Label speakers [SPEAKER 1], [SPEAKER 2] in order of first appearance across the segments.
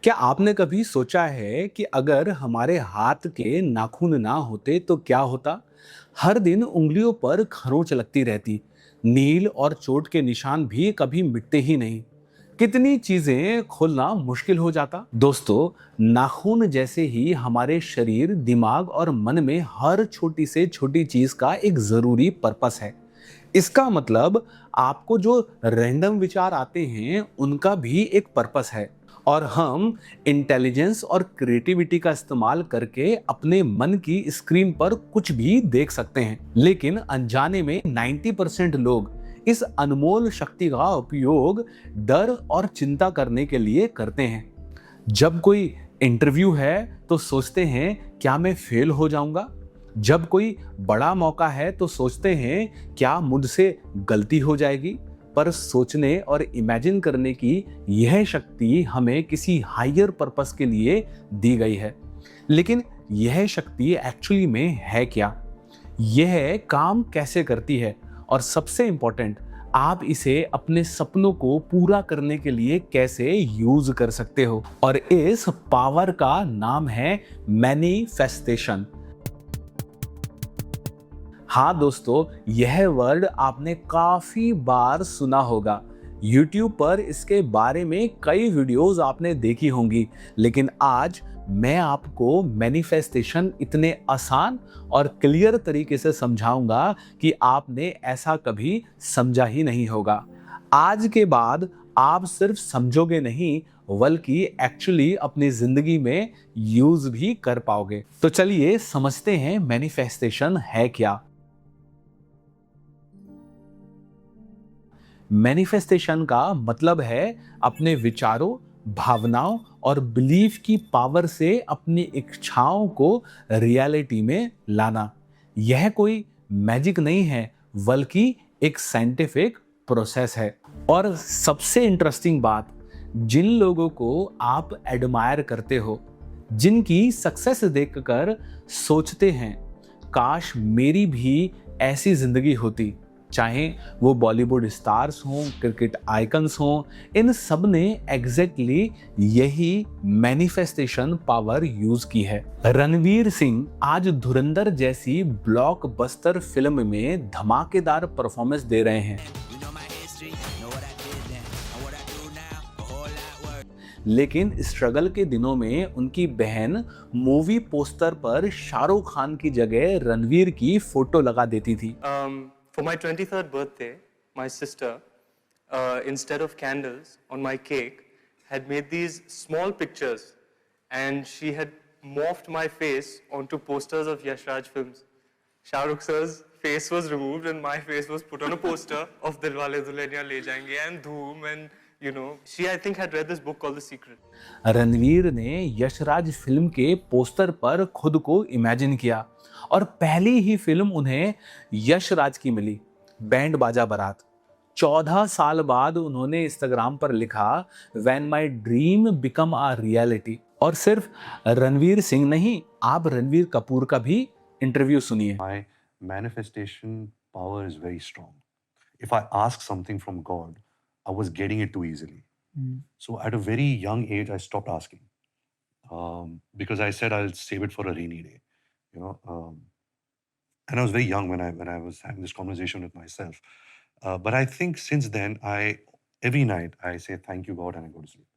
[SPEAKER 1] क्या आपने कभी सोचा है कि अगर हमारे हाथ के नाखून ना होते तो क्या होता? हर दिन उंगलियों पर खरोंच लगती रहती, नील और चोट के निशान भी कभी मिटते ही नहीं। कितनी चीजें खोलना मुश्किल हो जाता। दोस्तों, नाखून जैसे ही हमारे शरीर, दिमाग और मन में हर छोटी से छोटी चीज का एक जरूरी पर्पस है। इसका मतलब आपको जो रैंडम विचार आते हैं उनका भी एक पर्पस है, और हम इंटेलिजेंस और क्रिएटिविटी का इस्तेमाल करके अपने मन की स्क्रीन पर कुछ भी देख सकते हैं। लेकिन अनजाने में 90% लोग इस अनमोल शक्ति का उपयोग डर और चिंता करने के लिए करते हैं। जब कोई इंटरव्यू है तो सोचते हैं क्या मैं फेल हो जाऊंगा। जब कोई बड़ा मौका है तो सोचते हैं क्या मुझसे गलती हो जाएगी। पर सोचने और इमेजिन करने की यह शक्ति हमें किसी हायर पर्पस के लिए दी गई है। लेकिन यह शक्ति एक्चुअली में है क्या? यह काम कैसे करती है? और सबसे इंपॉर्टेंट, आप इसे अपने सपनों को पूरा करने के लिए कैसे यूज कर सकते हो? और इस पावर का नाम है मैनिफेस्टेशन। हाँ दोस्तों, यह वर्ड आपने काफी बार सुना होगा। YouTube पर इसके बारे में कई वीडियोस आपने देखी होंगी। लेकिन आज मैं आपको मैनिफेस्टेशन इतने आसान और क्लियर तरीके से समझाऊंगा कि आपने ऐसा कभी समझा ही नहीं होगा। आज के बाद आप सिर्फ समझोगे नहीं, बल्कि एक्चुअली अपनी जिंदगी में यूज भी कर पाओगे। तो चलिए समझते हैं मैनिफेस्टेशन है क्या। मैनिफेस्टेशन का मतलब है अपने विचारों, भावनाओं और बिलीफ की पावर से अपनी इच्छाओं को रियलिटी में लाना। यह कोई मैजिक नहीं है, बल्कि एक साइंटिफिक प्रोसेस है। और सबसे इंटरेस्टिंग बात, जिन लोगों को आप एडमायर करते हो, जिनकी सक्सेस देखकर सोचते हैं काश मेरी भी ऐसी जिंदगी होती, चाहे वो बॉलीवुड स्टार्स हों, क्रिकेट आइकन्स हों, इन सब ने एग्जैक्टली यही मैनिफेस्टेशन पावर यूज की है। रणवीर सिंह आज धुरंधर जैसी ब्लॉकबस्टर फिल्म में धमाकेदार परफॉर्मेंस दे रहे हैं। लेकिन स्ट्रगल के दिनों में उनकी बहन मूवी पोस्टर पर शाहरुख खान की जगह रणवीर की फोटो लगा देती थी।
[SPEAKER 2] For my 23rd birthday, my sister, instead of candles on my cake, had made these small pictures, and she had morphed my face onto posters of Yash Raj films. Shah Rukh sir's face was removed, and my face was put on a poster of Dilwale Dulhaniya Le Jayenge and Dhoom, and she I think had read this book called The Secret.
[SPEAKER 1] Ranveer ने Yashraj film के poster पर खुद को imagine किया, और पहली ही film उन्हें यशराज की मिली, बैंड बाजा बारात। 14 साल बाद उन्होंने इंस्टाग्राम पर लिखा, when my dream become a reality. और सिर्फ रणवीर सिंह नहीं, आप रणवीर कपूर का भी इंटरव्यू सुनिए।
[SPEAKER 3] My manifestation power is very strong. If I ask something from God, I was getting it too easily. So at a very young age, I stopped asking because I said I'll save it for a rainy day. You know, and I was very young when I was having this conversation with myself. But I think since then, every night I say thank you God and I go to sleep.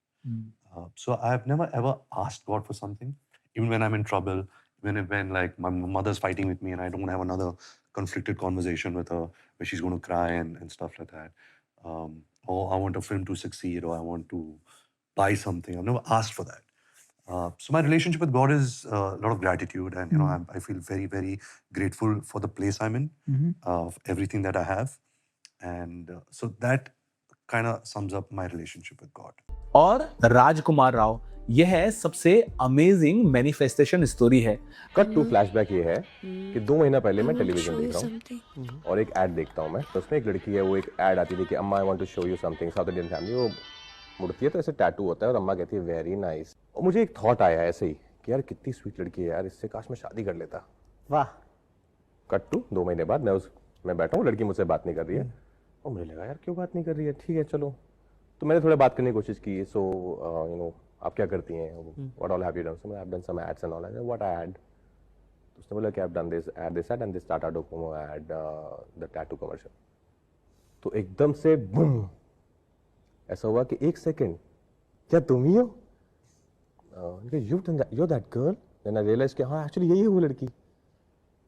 [SPEAKER 3] So I've never ever asked God for something, even when I'm in trouble, when like my mother's fighting with me and I don't have another conflicted conversation with her where she's going to cry and stuff like that. Or I want a film to succeed, or I want to buy something. I've never asked for that. So my relationship with God is a lot of gratitude, and I feel very, very grateful for the place I'm in, of everything that I have, and so that kind of sums up my relationship with God.
[SPEAKER 1] और राजकुमार राव, यह है सबसे amazing manifestation story है।
[SPEAKER 4] Cut to flashback ये है कि 2 महीना पहले मैं टेलीविजन देख रहा हूँ और एक ऐड देखता हूँ मैं, तो उसमें एक लड़की है, वो एक ऐड आती थी कि अम्मा I want to show you something, south Indian family. वो मुड़ती है तो ऐसे टैटू होता है और अम्मा कहती है वेरी नाइस। और मुझे एक थॉट आया ऐसे ही कि यार कितनी स्वीट लड़की है यार, इससे काश मैं शादी कर लेता। वाह। कट टू 2 महीने बाद मैं बैठा हूँ, लड़की मुझसे बात नहीं कर रही है और मुझे लगा यार क्यों बात नहीं कर रही है, ठीक है चलो। तो मैंने थोड़ा बात करने की कोशिश की। सो आप क्या करती हैं, what all have you done, so I have done some ads and all, what ad, तो उसने बोला कि I have done this ad and this Tata Docomo ad, the tattoo commercial. तो एकदम से बूम ऐसा हुआ कि एक सेकंड, क्या तुम ही हो, you that girl, then I realise कि हाँ एक्चुअली यही है वो लड़की।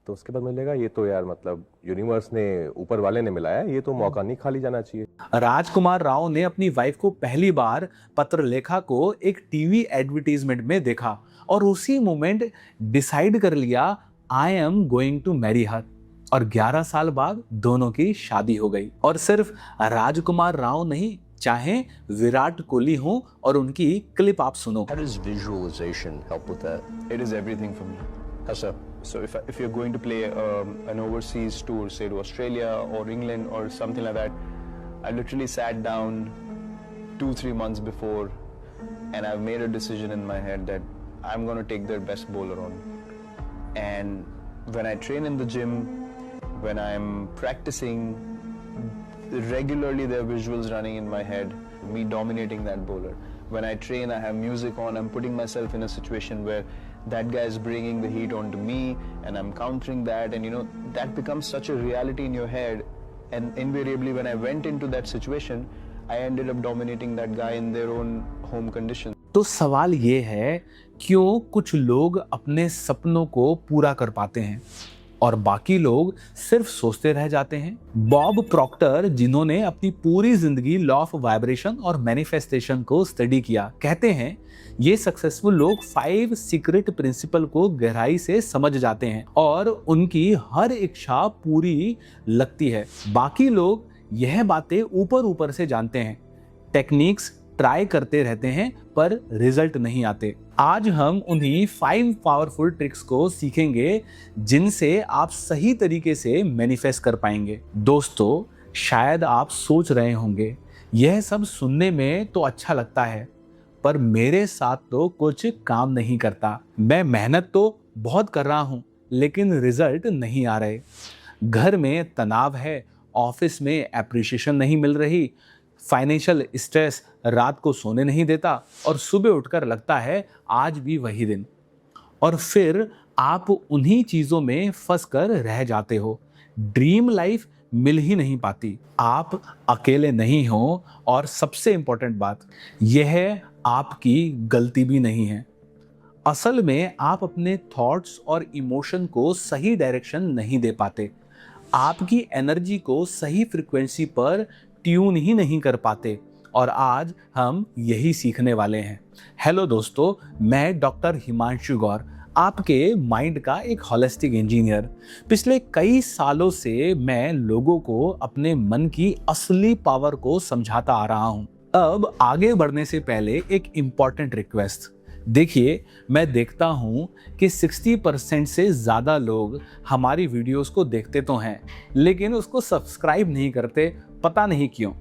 [SPEAKER 4] तो उसके बाद मुझे लगा ये तो यार मतलब यूनिवर्स ने, ऊपर वाले ने मिलाया, ये तो मौका नहीं खाली जाना चाहिए।
[SPEAKER 1] राजकुमार राव ने अपनी वाइफ को पहली बार पत्रलेखा को एक टीवी एडवर्टीजमेंट में देखा और उसी मोमेंट डिसाइड कर लिया I am going to marry her, और 11 साल बाद दोनों की शादी हो गई। और सिर्फ राजकुमार राव नहीं, चाहे विराट कोहली हो और उनकी क्लिप आप सुनो।
[SPEAKER 5] How does visualization help with that?
[SPEAKER 6] It is everything for me.
[SPEAKER 5] How so?
[SPEAKER 6] So if you're going to play an overseas tour, say to Australia or England or something like that, I literally sat down 2-3 months before and I've made a decision in my head that I'm going to take their best bowler on. And when I train in the gym, when I'm practicing, regularly there are visuals running in my head, me dominating that bowler. When I train, I have music on, I'm putting myself in a situation where that guy is bringing the heat onto me and I'm countering that, and you know, that becomes such a reality in your head, and invariably when I went into that situation, I ended up dominating that guy in their own home conditions.
[SPEAKER 1] तो सवाल ये है, क्यों कुछ लोग अपने सपनों को पूरा कर पाते हैं और बाकी लोग सिर्फ सोचते रह जाते हैं? बॉब प्रॉक्टर, जिन्होंने अपनी पूरी जिंदगी लॉ ऑफ वाइब्रेशन और मैनिफेस्टेशन को स्टडी किया, कहते हैं ये सक्सेसफुल लोग 5 सीक्रेट प्रिंसिपल को गहराई से समझ जाते हैं और उनकी हर इच्छा पूरी लगती है। बाकी लोग यह बातें ऊपर ऊपर से जानते हैं, टेक्निक्स ट्राई करते रहते हैं पर रिजल्ट नहीं आते। आज हम उन्हीं 5 पावरफुल ट्रिक्स को सीखेंगे जिनसे आप सही तरीके से मैनिफेस्ट कर पाएंगे। दोस्तों, शायद आप सोच रहे होंगे यह सब सुनने में तो अच्छा लगता है पर मेरे साथ तो कुछ काम नहीं करता। मैं मेहनत तो बहुत कर रहा हूँ लेकिन रिजल्ट नहीं आ रहे। घर में तनाव है, ऑफिस में एप्रिशिएशन नहीं मिल रही, फाइनेंशियल स्ट्रेस रात को सोने नहीं देता और सुबह उठकर लगता है आज भी वही दिन। और फिर आप उन्हीं चीज़ों में फंस कर रह जाते हो। ड्रीम लाइफ मिल ही नहीं पाती। आप अकेले नहीं हो और सबसे इम्पोर्टेंट बात यह आपकी गलती भी नहीं है। असल में आप अपने थॉट्स और इमोशन को सही डायरेक्शन नहीं दे पाते, आपकी एनर्जी को सही फ्रीक्वेंसी पर ट्यून ही नहीं कर पाते, और आज हम यही सीखने वाले हैं। हेलो दोस्तों, मैं डॉक्टर हिमांशु गौर, आपके माइंड का एक होलिस्टिक इंजीनियर। पिछले कई सालों से मैं लोगों को अपने मन की असली पावर को समझाता आ रहा हूं। अब आगे बढ़ने से पहले एक इम्पॉर्टेंट रिक्वेस्ट। देखिए, मैं देखता हूं कि 60% से ज़्यादा लोग हमारी वीडियोस को देखते तो हैं लेकिन उसको सब्सक्राइब नहीं करते, पता नहीं क्यों।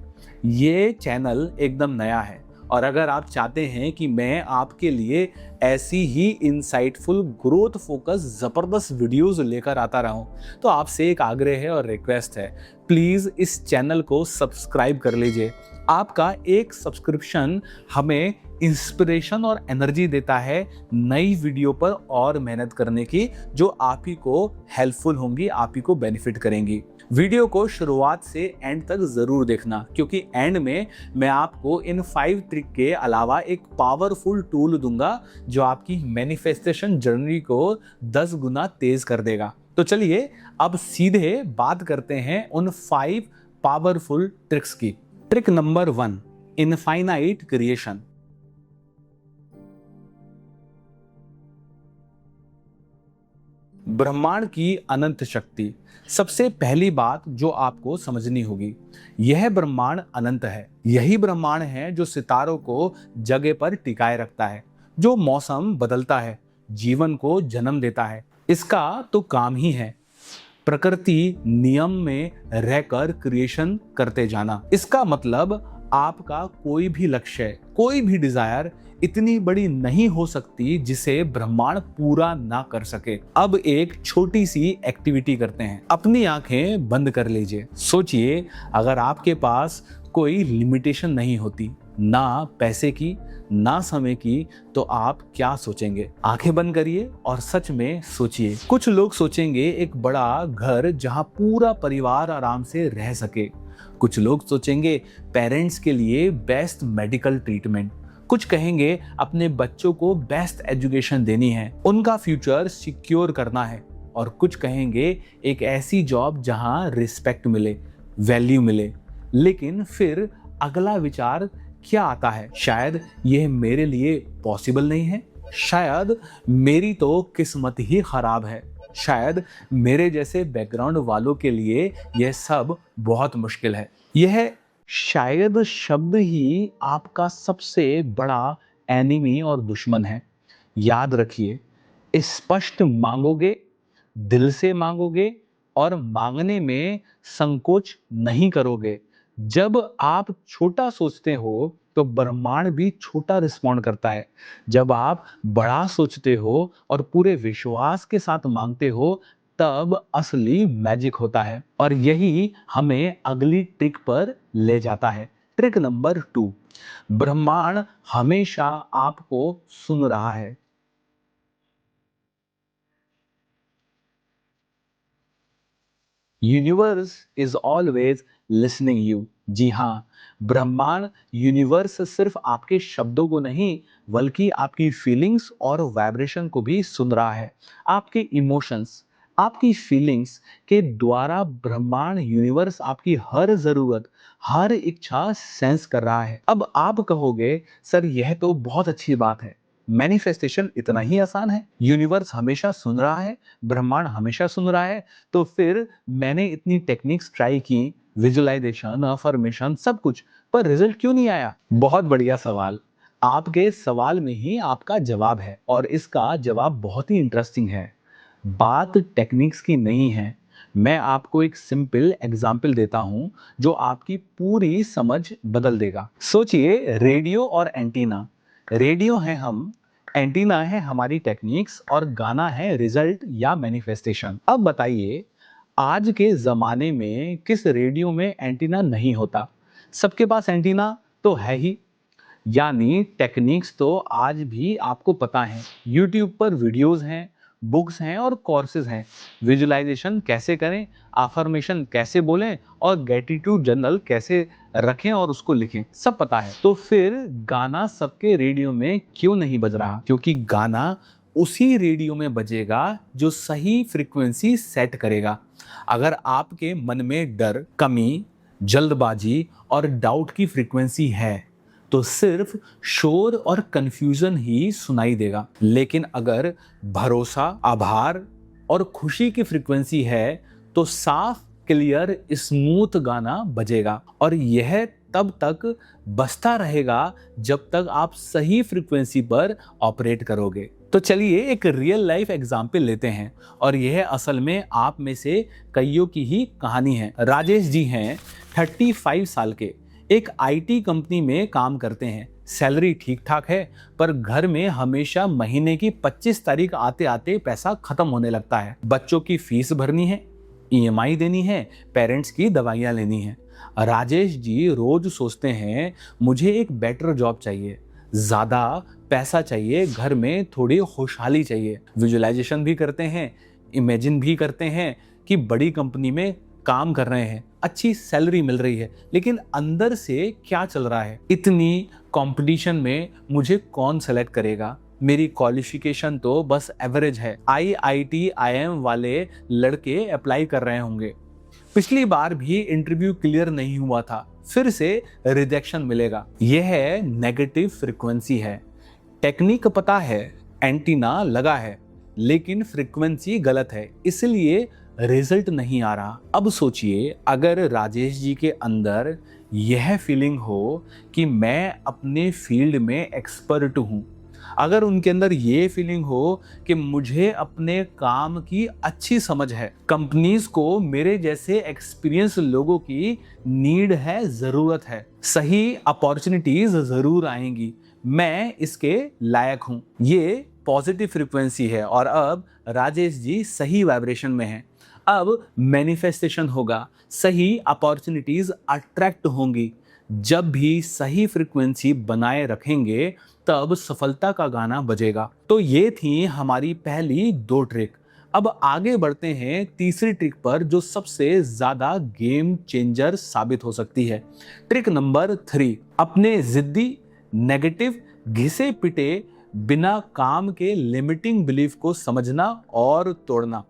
[SPEAKER 1] ये चैनल एकदम नया है और अगर आप चाहते हैं कि मैं आपके लिए ऐसी ही इंसाइटफुल ग्रोथ फोकस ज़बरदस्त वीडियोस लेकर आता रहूं, तो आपसे एक आग्रह है और रिक्वेस्ट है, प्लीज़ इस चैनल को सब्सक्राइब कर लीजिए। आपका एक सब्सक्रिप्शन हमें इंस्पिरेशन और एनर्जी देता है नई वीडियो पर और मेहनत करने की, जो आप ही को हेल्पफुल होंगी, आप ही को बेनिफिट करेंगी। वीडियो को शुरुआत से एंड तक ज़रूर देखना, क्योंकि एंड में मैं आपको इन 5 ट्रिक के अलावा एक पावरफुल टूल दूंगा जो आपकी मैनिफेस्टेशन जर्नी को 10 गुना तेज कर देगा। तो चलिए अब सीधे बात करते हैं उन 5 पावरफुल ट्रिक्स की। Trick number 1, infinite creation. ब्रह्मांड की अनंत शक्ति। सबसे पहली बात जो आपको समझनी होगी, यह ब्रह्मांड अनंत है। यही ब्रह्मांड है जो सितारों को जगह पर टिकाए रखता है, जो मौसम बदलता है, जीवन को जन्म देता है। इसका तो काम ही है प्रकृति नियम में रहकर क्रिएशन करते जाना। इसका मतलब आपका कोई भी लक्ष्य, कोई भी डिजायर इतनी बड़ी नहीं हो सकती जिसे ब्रह्मांड पूरा ना कर सके। अब एक छोटी सी एक्टिविटी करते हैं। अपनी आंखें बंद कर लीजिए। सोचिए, अगर आपके पास कोई लिमिटेशन नहीं होती, ना पैसे की, ना समय की तो आप क्या सोचेंगे? आंखें बंद करिए और सच में सोचिए। कुछ लोग सोचेंगे एक बड़ा घर जहां पूरा परिवार आराम से रह सके। कुछ लोग सोचेंगे पेरेंट्स के लिए बेस्ट मेडिकल ट्रीटमेंट। कुछ कहेंगे अपने बच्चों को बेस्ट एजुकेशन देनी है, उनका फ्यूचर सिक्योर करना है। और कुछ कहेंगे एक ऐसी जॉब जहां रिस्पेक्ट मिले, वैल्यू मिले। लेकिन फिर अगला विचार क्या आता है? शायद यह मेरे लिए पॉसिबल नहीं है, शायद मेरी तो किस्मत ही खराब है, शायद मेरे जैसे बैकग्राउंड वालों के लिए यह सब बहुत मुश्किल है। यह शायद शब्द ही आपका सबसे बड़ा एनिमी और दुश्मन है। याद रखिए, स्पष्ट मांगोगे, दिल से मांगोगे और मांगने में संकोच नहीं करोगे। जब आप छोटा सोचते हो तो ब्रह्मांड भी छोटा रिस्पॉन्ड करता है। जब आप बड़ा सोचते हो और पूरे विश्वास के साथ मांगते हो, तब असली मैजिक होता है। और यही हमें अगली ट्रिक पर ले जाता है। ट्रिक नंबर 2, ब्रह्मांड हमेशा आपको सुन रहा है। Universe is always listening you. जी हाँ, ब्रह्मांड, यूनिवर्स सिर्फ आपके शब्दों को नहीं बल्कि आपकी फीलिंग्स और वाइब्रेशन को भी सुन रहा है। आपके इमोशंस, आपकी फीलिंग्स के द्वारा ब्रह्मांड, यूनिवर्स आपकी हर जरूरत, हर इच्छा सेंस कर रहा है। अब आप कहोगे सर यह तो बहुत अच्छी बात है, मैनिफेस्टेशन इतना ही आसान है, यूनिवर्स हमेशा सुन रहा है, ब्रह्मांड हमेशा सुन रहा है, तो फिर मैंने इतनी टेक्निक्स ट्राई की, विजुअलाइजेशन, अफर्मेशन, सब कुछ, पर रिजल्ट क्यों नहीं आया? बहुत बढ़िया सवाल। आपके सवाल में ही आपका जवाब है और इसका जवाब बहुत ही इंटरेस्टिंग है। बात टेक्निक्स की नहीं है। मैं आपको एक सिंपल एग्जाम्पल देता हूं जो आपकी पूरी समझ बदल देगा। सोचिए, रेडियो और एंटीना। रेडियो है हम, एंटीना है हमारी टेक्निक्स और गाना है रिजल्ट या मैनिफेस्टेशन। अब बताइए, आज के ज़माने में किस रेडियो में एंटीना नहीं होता? सबके पास एंटीना तो है ही। यानी टेक्निक्स तो आज भी आपको पता है। यूट्यूब पर वीडियोस हैं, बुक्स हैं और कोर्सेज हैं। विजुअलाइजेशन कैसे करें, अफर्मेशन कैसे बोलें और ग्रैटिट्यूड जर्नल कैसे रखें और उसको लिखें, सब पता है। तो फिर गाना सबके रेडियो में क्यों नहीं बज रहा? क्योंकि गाना उसी रेडियो में बजेगा जो सही फ्रीक्वेंसी सेट करेगा। अगर आपके मन में डर, कमी, जल्दबाजी और डाउट की फ्रीक्वेंसी है तो सिर्फ शोर और कंफ्यूजन ही सुनाई देगा। लेकिन अगर भरोसा, आभार और खुशी की फ्रीक्वेंसी है तो साफ, क्लियर, स्मूथ गाना बजेगा। और यह तब तक बजता रहेगा जब तक आप सही फ्रीक्वेंसी पर ऑपरेट करोगे। तो चलिए एक रियल लाइफ एग्जाम्पल लेते हैं और यह असल में आप में से कईयों की ही कहानी है। राजेश जी हैं 35 साल के, एक आईटी कंपनी में काम करते हैं। सैलरी ठीक ठाक है, पर घर में हमेशा महीने की 25 तारीख आते आते पैसा खत्म होने लगता है। बच्चों की फीस भरनी है, ईएमआई देनी है, पेरेंट्स की दवाइयाँ लेनी है। राजेश जी रोज सोचते हैं मुझे एक बेटर जॉब चाहिए, ज़्यादा पैसा चाहिए, घर में थोड़ी खुशहाली चाहिए। विजुअलाइजेशन भी करते हैं, इमेजिन भी करते हैं कि बड़ी कंपनी में काम कर रहे हैं, अच्छी सैलरी मिल रही है, लेकिन अंदर से क्या चल रहा है? इतनी कंपटीशन में मुझे कौन सेलेक्ट करेगा? मेरी क्वालिफिकेशन तो बस एवरेज है। आईआईटी, आईएम वाले लड़के अप्लाई कर रहे होंगे। पिछली बार भी इंटरव्यू क्लियर नहीं हुआ था, फिर से रिजेक्शन मिलेगा। यह है नेगेटिव फ्रीक्वेंसी है। टेक्निक पता है, एंटीना लगा है, लेकिन फ्रीक्वेंसी गलत है, इसलिए रिजल्ट नहीं आ रहा। अब सोचिए, अगर राजेश जी के अंदर यह फीलिंग हो कि मैं अपने फील्ड में एक्सपर्ट हूं, अगर उनके अंदर ये फीलिंग हो कि मुझे अपने काम की अच्छी समझ है, कंपनीज को मेरे जैसे एक्सपीरियंस लोगों की नीड है, जरूरत है, सही अपॉर्चुनिटीज जरूर आएंगी, मैं इसके लायक हूं, ये पॉजिटिव फ्रीक्वेंसी है। और अब राजेश जी सही वाइब्रेशन में हैं। अब मैनिफेस्टेशन होगा, सही अपॉर्चुनिटीज अट्रैक्ट होंगी, जब भी सही फ्रीक्वेंसी बनाए रखेंगे तब सफलता का गाना बजेगा। तो ये थी हमारी पहली 2 ट्रिक। अब आगे बढ़ते हैं तीसरी ट्रिक पर, जो सबसे ज्यादा गेम चेंजर साबित हो सकती है। ट्रिक नंबर 3, अपने जिद्दी, नेगेटिव, घिसे पिटे बिना काम के लिमिटिंग बिलीफ को समझना और तोड़ना।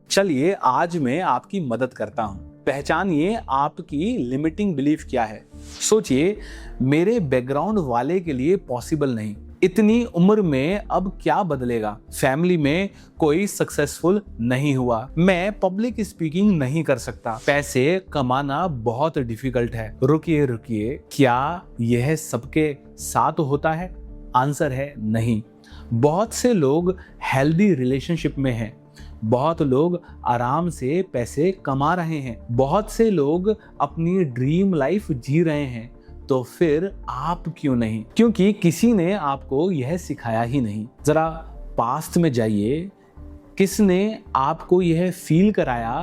[SPEAKER 1] चलिए आज मैं आपकी मदद करता हूं। पहचानिए आपकी लिमिटिंग बिलीफ क्या है। सोचिए, मेरे बैकग्राउंड वाले के लिए पॉसिबल नहीं, इतनी उम्र में अब क्या बदलेगा, फैमिली में कोई सक्सेसफुल नहीं हुआ, मैं पब्लिक स्पीकिंग नहीं कर सकता, पैसे कमाना बहुत डिफिकल्ट है। रुकिए रुकिए, क्या यह सबके साथ होता है? आंसर है नहीं। बहुत से लोग हेल्दी रिलेशनशिप में हैं, बहुत लोग आराम से पैसे कमा रहे हैं, बहुत से लोग अपनी ड्रीम लाइफ जी रहे हैं। तो फिर आप क्यों नहीं? क्योंकि किसी ने आपको यह सिखाया ही नहीं। जरा पास्ट में जाइए, किसने आपको यह फील कराया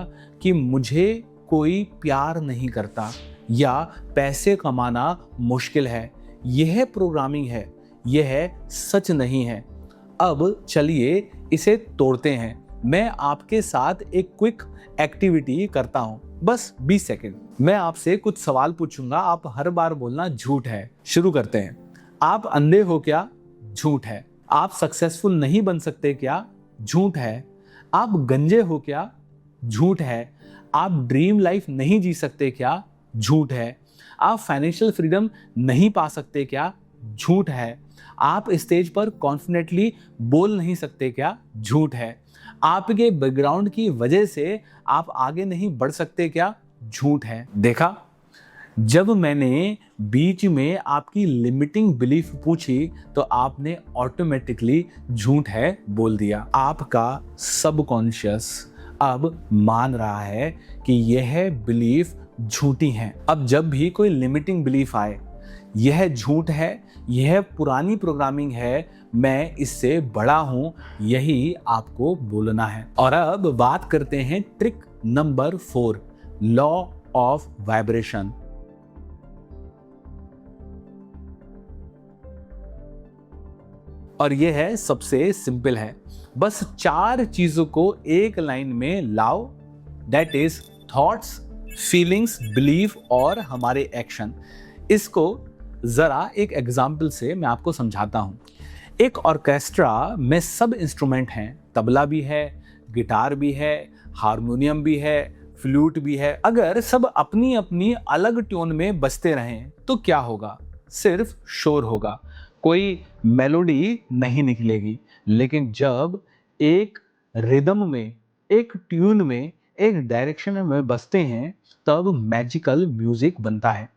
[SPEAKER 1] कि मुझे कोई प्यार नहीं करता या पैसे कमाना मुश्किल है? यह प्रोग्रामिंग है, यह सच नहीं है। अब चलिए इसे तोड़ते हैं। मैं आपके साथ एक क्विक एक्टिविटी करता हूं, बस 20 सेकेंड। मैं आपसे कुछ सवाल पूछूंगा, आप हर बार बोलना झूठ है। शुरू करते हैं। आप अंधे हो क्या? झूठ है। आप सक्सेसफुल नहीं बन सकते क्या? झूठ है। आप गंजे हो क्या? झूठ है। आप ड्रीम लाइफ नहीं जी सकते क्या? झूठ है। आप फाइनेंशियल फ्रीडम नहीं पा सकते क्या? झूठ है। आप स्टेज पर कॉन्फिडेंटली बोल नहीं सकते क्या? झूठ है। आपके बैकग्राउंड की वजह से आप आगे नहीं बढ़ सकते क्या? झूठ है। देखा, जब मैंने बीच में आपकी लिमिटिंग बिलीफ पूछी तो आपने ऑटोमेटिकली झूठ है बोल दिया। आपका सबकॉन्शियस अब मान रहा है कि यह बिलीफ झूठी है। अब जब भी कोई लिमिटिंग बिलीफ आए, यह झूठ है, यह पुरानी प्रोग्रामिंग है, मैं इससे बड़ा हूं, यही आपको बोलना है। और अब बात करते हैं trick number 4, law of vibration. और यह है सबसे सिंपल है, बस 4 चीजों को एक लाइन में लाओ, that is thoughts, feelings, belief और हमारे एक्शन। इसको जरा एक एग्जाम्पल से मैं आपको समझाता हूं। एक ऑर्केस्ट्रा में सब इंस्ट्रूमेंट हैं, तबला भी है, गिटार भी है, हारमोनियम भी है, फ्लूट भी है। अगर सब अपनी अपनी अलग ट्यून में बजते रहें तो क्या होगा? सिर्फ शोर होगा, कोई मेलोडी नहीं निकलेगी। लेकिन जब एक रिदम में, एक ट्यून में, एक डायरेक्शन में बजते हैं तब मैजिकल म्यूजिक बनता है।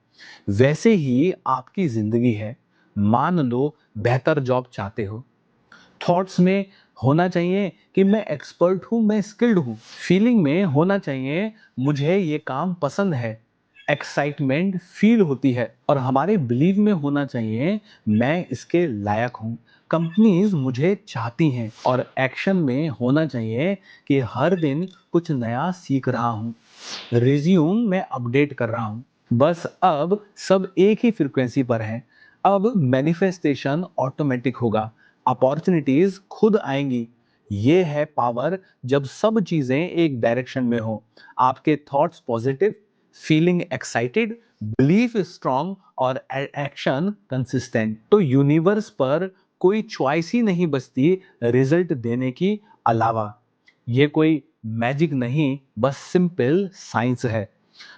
[SPEAKER 1] वैसे ही आपकी जिंदगी है। मान लो बेहतर जॉब चाहते हो, थॉट्स में होना चाहिए कि मैं एक्सपर्ट हूं, मैं स्किल्ड हूं। फीलिंग में होना चाहिए मुझे ये काम पसंद है, एक्साइटमेंट फील होती है। और हमारे बिलीव में होना चाहिए मैं इसके लायक हूं, कंपनीज मुझे चाहती हैं। और एक्शन में होना चाहिए कि हर दिन कुछ नया सीख रहा हूं, रिज्यूम में अपडेट कर रहा हूं। बस अब सब एक ही फ्रीक्वेंसी पर हैं। अब मैनिफेस्टेशन ऑटोमेटिक होगा, अपॉर्चुनिटीज खुद आएंगी। ये है पावर जब सब चीजें एक डायरेक्शन में हो। आपके thoughts positive, feeling excited, belief strong और एक्शन कंसिस्टेंट। तो यूनिवर्स पर कोई चॉइस ही नहीं बचती रिजल्ट देने की अलावा। ये कोई मैजिक नहीं, बस सिंपल साइंस है।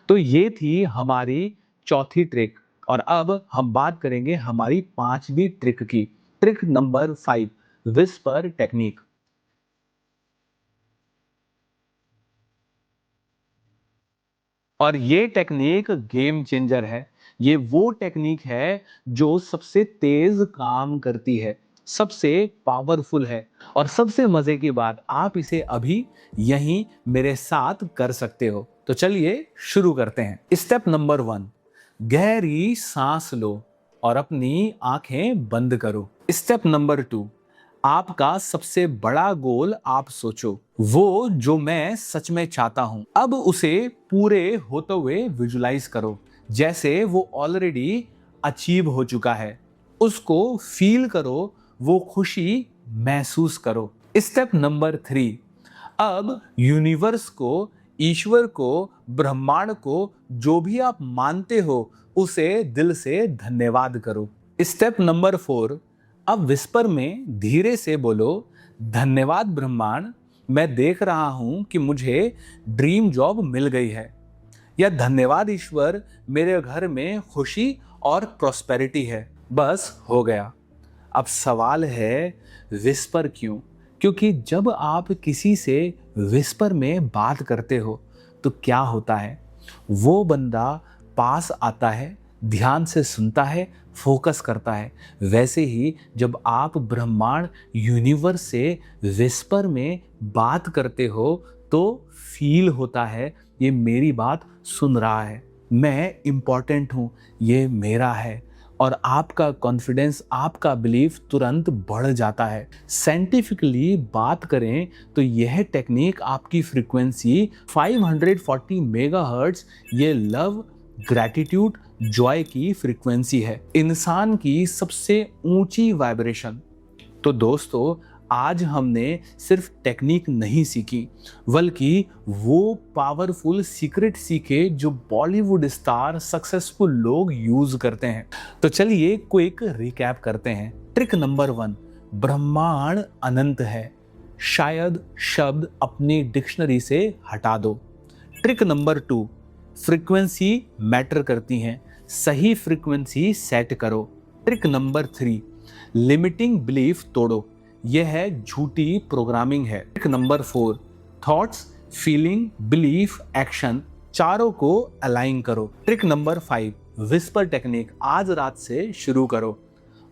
[SPEAKER 1] तो ये थी हमारी चौथी ट्रिक। और अब हम बात करेंगे हमारी 5वीं ट्रिक की। Trick number 5, whisper technique. और ये टेक्निक गेम चेंजर है। ये वो टेक्निक है जो सबसे तेज काम करती है, सबसे पावरफुल है। और सबसे मजे की बात, आप इसे अभी यहीं मेरे साथ कर सकते हो। तो चलिए शुरू करते हैं। स्टेप नंबर 1, गहरी सांस लो और अपनी आंखें बंद करो। स्टेप नंबर 2, आपका सबसे बड़ा गोल आप सोचो, वो जो मैं सच में चाहता हूं। अब उसे पूरे होते हुए विजुलाइज करो, जैसे वो ऑलरेडी अचीव हो चुका है। उसको फील करो, वो खुशी महसूस करो। स्टेप नंबर 3, अब यूनिवर्स को, ईश्वर को, ब्रह्मांड को, जो भी आप मानते हो, उसे दिल से धन्यवाद करो। स्टेप नंबर 4, अब विस्पर में धीरे से बोलो, धन्यवाद ब्रह्मांड, मैं देख रहा हूं कि मुझे ड्रीम जॉब मिल गई है। या धन्यवाद ईश्वर, मेरे घर में खुशी और प्रॉस्पेरिटी है। बस हो गया। अब सवाल है, विस्पर क्यों? क्योंकि जब आप किसी से विस्पर में बात करते हो तो क्या होता है, वो बंदा पास आता है, ध्यान से सुनता है, फोकस करता है। वैसे ही जब आप ब्रह्मांड, यूनिवर्स से विस्पर में बात करते हो तो फील होता है, ये मेरी बात सुन रहा है, मैं इम्पॉर्टेंट हूँ, ये मेरा है। और आपका कॉन्फिडेंस, आपका बिलीफ तुरंत बढ़ जाता है। साइंटिफिकली बात करें तो यह टेक्निक आपकी फ्रीक्वेंसी 540 मेगाहर्ट्ज, ये लव, ग्रैटिट्यूड, जॉय की फ्रीक्वेंसी है, इंसान की सबसे ऊंची वाइब्रेशन। तो दोस्तों, आज हमने सिर्फ टेक्निक नहीं सीखी, बल्कि वो पावरफुल सीक्रेट सीखे जो बॉलीवुड स्टार, सक्सेसफुल लोग यूज करते हैं। तो चलिए क्विक रिकैप करते हैं। ट्रिक नंबर 1, ब्रह्मांड अनंत है, शायद शब्द अपनी डिक्शनरी से हटा दो। ट्रिक नंबर 2, फ्रीक्वेंसी मैटर करती हैं, सही फ्रीक्वेंसी सेट करो। ट्रिक नंबर 3, लिमिटिंग बिलीफ तोड़ो, यह है झूठी प्रोग्रामिंग है। Trick number 4, thoughts, feeling, belief, action, चारों को अलाइन करो। ट्रिक नंबर 5, विस्पर टेक्निक आज रात से शुरू करो।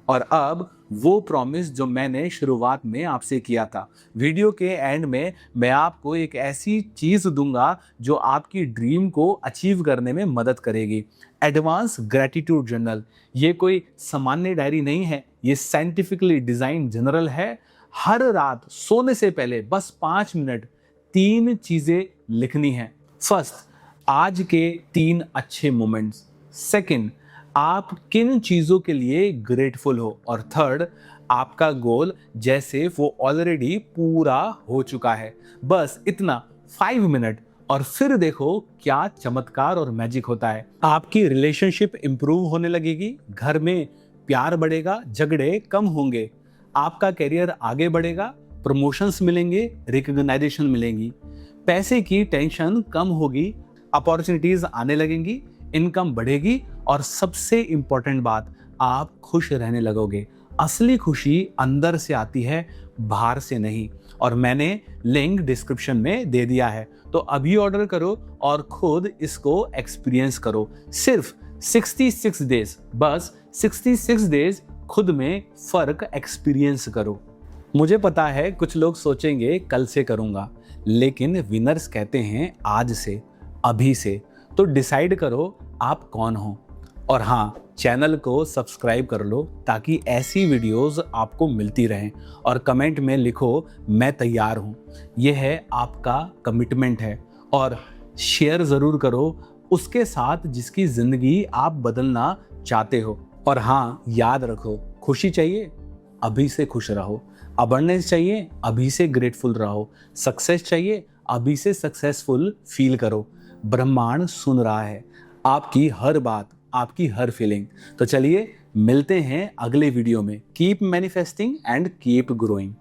[SPEAKER 1] और अब वो प्रॉमिस जो मैंने शुरुआत में आपसे किया था, वीडियो के एंड में मैं आपको एक ऐसी चीज़ दूंगा जो आपकी ड्रीम को अचीव करने में मदद करेगी। एडवांस ग्रैटिट्यूड जर्नल, ये कोई सामान्य डायरी नहीं है, ये साइंटिफिकली डिजाइन जर्नल है। हर रात सोने से पहले बस 5 मिनट 3 चीजें लिखनी है। फर्स्ट, आज के 3 अच्छे मोमेंट्स। सेकंड, आप किन चीज़ों के लिए ग्रेटफुल हो। और थर्ड, आपका गोल जैसे वो ऑलरेडी पूरा हो चुका है। बस इतना, 5 मिनट, और फिर देखो क्या चमत्कार और मैजिक होता है। आपकी रिलेशनशिप इंप्रूव होने लगेगी, घर में प्यार बढ़ेगा, झगड़े कम होंगे, आपका करियर आगे बढ़ेगा, प्रमोशंस मिलेंगे, रिकॉग्नाइजेशन मिलेंगी, पैसे की टेंशन कम होगी, अपॉर्चुनिटीज आने लगेंगी, इनकम बढ़ेगी, और सबसे इंपॉर्टेंट बात, आप खुश रहने लगोगे। असली खुशी अंदर से आती है, बाहर से नहीं। और मैंने लिंक डिस्क्रिप्शन में दे दिया है, तो अभी ऑर्डर करो और खुद इसको एक्सपीरियंस करो। सिर्फ 66 डेज, बस 66 डेज खुद में फर्क एक्सपीरियंस करो। मुझे पता है कुछ लोग सोचेंगे कल से करूंगा, लेकिन विनर्स कहते हैं आज से, अभी से। तो डिसाइड करो आप कौन हो। और हाँ, चैनल को सब्सक्राइब कर लो ताकि ऐसी वीडियोस आपको मिलती रहें। और कमेंट में लिखो मैं तैयार हूँ, यह है आपका कमिटमेंट है। और शेयर ज़रूर करो उसके साथ जिसकी ज़िंदगी आप बदलना चाहते हो। और हाँ, याद रखो, खुशी चाहिए, अभी से खुश रहो। अबंडेंस चाहिए, अभी से ग्रेटफुल रहो। सक्सेस चाहिए, अभी से सक्सेसफुल फील करो। ब्रह्मांड सुन रहा है आपकी हर बात, आपकी हर फीलिंग। तो चलिए मिलते हैं अगले वीडियो में। Keep manifesting and keep growing.